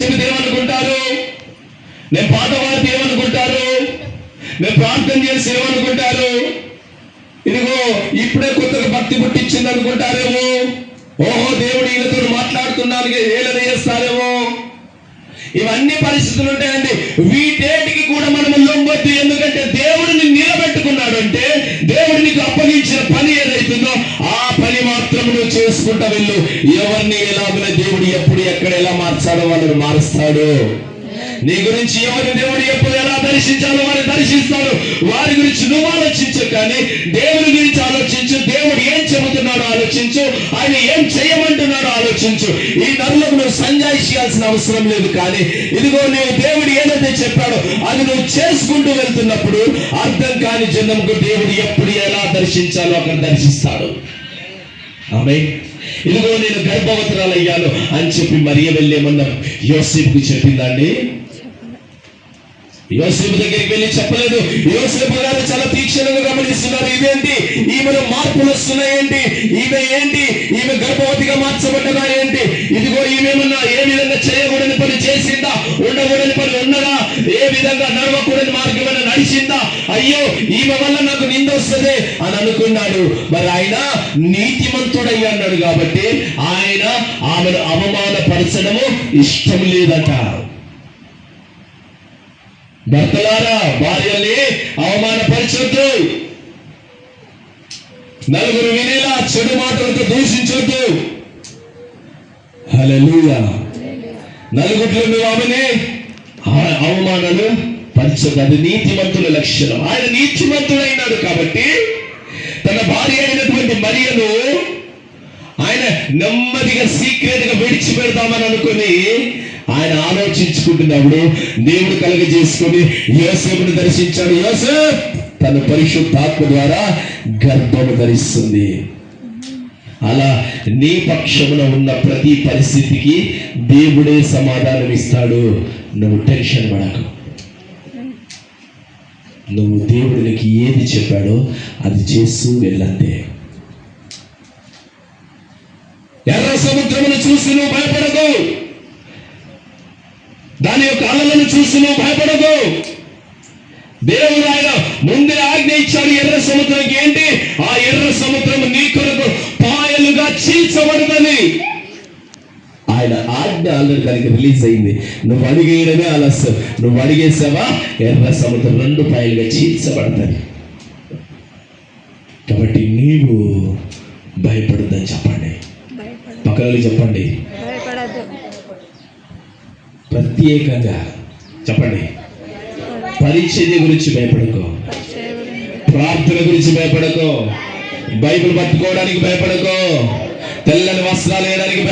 ఏమనుకుంటారు? నేను పాట పాడితే ఏమనుకుంటారు? నేను ప్రార్థన చేసి ఏమనుకుంటారు? ఇదిగో ఇప్పుడే కొత్తగా భక్తి పుట్టించింది అనుకుంటారేమో. ఓహో, దేవుడు ఈయనతో మాట్లాడుతున్నాను ఏలన చేస్తారేమో. ఇవన్నీ పరిస్థితులు ఉంటాయండి. వీటేటికి కూడా మనం లొంగొద్దు. ఎందుకంటే దేవుడిని నిలబెట్టుకున్నాడు అంటే దేవుడు నీకు అప్పగించిన పని ఏదైతుందో ఆ పని మాత్రం నువ్వు చేసుకుంటా వెళ్ళు. ఎవరిని ఎలాగైనా దేవుడు ఎప్పుడు ఎక్కడ ఎలా మార్చాడో వాళ్ళని మారుస్తాడు. నీ గురించి ఎవరిని దేవుడు ఎప్పుడు ఎలా దర్శించాలో వారిని దర్శిస్తాడు. వారి గురించి నువ్వు ఆలోచించు, కానీ దేవుడి గురించి ఆలోచించు. దేవుడు ఏం చెబుతున్నాడో ఆలోచించు. ఆయన ఏం చేయమంటున్నాడో ఆలోచించు. ఈ నరులకు నువ్వు సంజాయిషియాల్సిన అవసరం లేదు. కానీ ఇదిగో నువ్వు దేవుడు ఏదైతే చెప్పాడో అది నువ్వు చేసుకుంటూ వెళ్తున్నప్పుడు అర్థం కాని జన్మకు దేవుడు ఎప్పుడు ఎలా దర్శించాలో అక్కడ దర్శిస్తాడు. ఆమేన్. ఇదిగో నేను గర్భవతురాలయ్యాను అని చెప్పి మరియ వెళ్ళేమన్నా యోసేపుకి చెప్పిందండి? యోసేపు దగ్గరికి వెళ్ళి చెప్పలేదు. యోసేపు గారు చాలా తీక్షణంగా గమనిస్తున్నారు. ఇదేంటి, ఈమెలో మార్పులు వస్తున్నాయేంటి, ఈమె ఏంటి, ఈమె గర్భవతిగా మార్చబడ్డదా ఏంటి, ఇదిగో ఈమెమన్నా ఏ విధంగా చేయకూడని పని చేసిందా, ఉండకూడని పని ఉన్నదా, ఏ విధంగా నడవకూడని మార్గమైన నడిచిందా, అయ్యో ఈమె వల్ల నాకు నింద వస్తుంది అని అనుకున్నాడు. మరి ఆయన నీతిమంతుడయ్యి అన్నాడు కాబట్టి ఆయన ఆమెను అవమానపరచడము ఇష్టం లేదట. భర్తలారా, భార్యల్ని అవమానపరచొద్దు. నలుగురు వినేలా చెడు మాటలతో దూషించొద్దు. హల్లెలూయా. నలుగురిలో నువ్వు ఆమెని అవమానాలు పరచొద్దు. అది నీతిమంతుల లక్షణం. ఆయన నీతిమంతుడైనాడు కాబట్టి తన భార్య అయినటువంటి మరియను ఆయన నెమ్మదిగా సీక్రెట్ గా విడిచిపెడతామని అనుకుని ఆయన ఆలోచించుకుంటున్నప్పుడు దేవుడు కలుగజేసుకుని యోసేపును దర్శించాడు. యోసేపు తన పరిశుద్ధాత్మ ద్వారా గర్భము ధరిస్తుంది. అలా నీ పక్షమున ఉన్న ప్రతి పరిస్థితికి దేవుడే సమాధానం ఇస్తాడు. నువ్వు టెన్షన్ పడకు. నువ్వు దేవుడికి ఏది చెప్పాడో అది చేస్తూ వెళ్ళంతే. ఎర్ర సముద్రమును చూసి నువ్వు భయపడకు. దాని యొక్క అలలను చూసి నువ్వు భయపడకు. దేవుడు ఆయన ముందే ఆజ్ఞ ఇచ్చాడు ఎర్ర సముద్రానికి. ఏంటి ఆ ఎర్ర సముద్రం నీ కొరకు పాయలుగా చీల్చబడుతుంది. ఆయన ఆజ్ఞ ఆల్రెడీ దానికి రిలీజ్ అయింది. నువ్వు అడిగేయడమే ఆలస్యం. నువ్వు అడిగేసావా, ఎర్ర సముద్రం 2 పాయలుగా చీల్చబడుతుంది. కాబట్టి నీవు భయపడద్దని చెప్పండి. పక్కన చెప్పండి, ప్రత్యేకంగా చెప్పండి. పరిచర్య గురించి భయపడకో, ప్రార్థన గురించి భయపడకో, బైబిల్ పట్టుకోవడానికి భయపడకో, తెల్లని వస్త్రాలు వేయడానికి